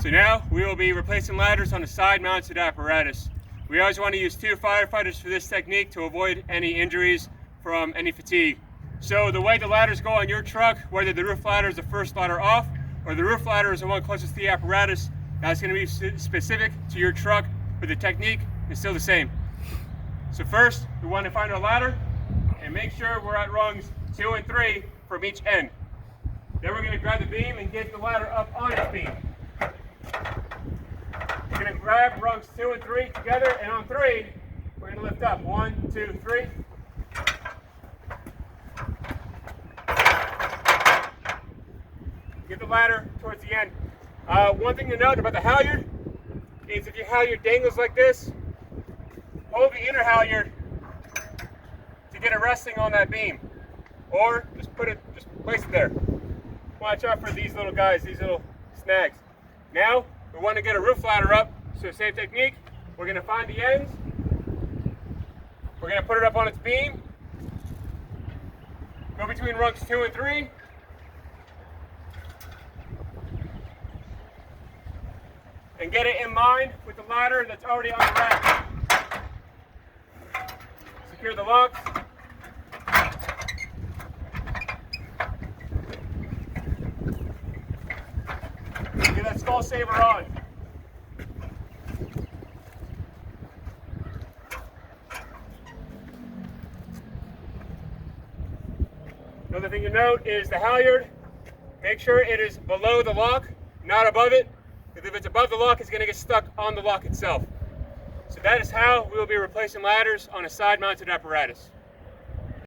So now we will be replacing ladders on a side-mounted apparatus. We always want to use 2 firefighters for this technique to avoid any injuries from any fatigue. So the way the ladders go on your truck, whether the roof ladder is the first ladder off or the roof ladder is the one closest to the apparatus, that's going to be specific to your truck, but the technique is still the same. So first, we want to find our ladder and make sure we're at rungs 2 and 3 from each end. Then we're going to grab the beam and get the ladder up on its beam. We're going to grab rungs 2 and 3 together, and on 3, we're going to lift up. 1, 2, 3. Get the ladder towards the end. One thing to note about the halyard is if your halyard dangles like this, hold the inner halyard to get it resting on that beam, or just place it there. Watch out for these little guys, these little snags. Now we want to get a roof ladder up, so same technique. We're going to find the ends. We're going to put it up on its beam. Go between rungs 2 and 3. And get it in line with the ladder that's already on the rack. Secure the locks. Get that skull saver on. Another thing to note is the halyard. Make sure it is below the lock, not above it. Because if it's above the lock, it's going to get stuck on the lock itself. So that is how we will be replacing ladders on a side-mounted apparatus.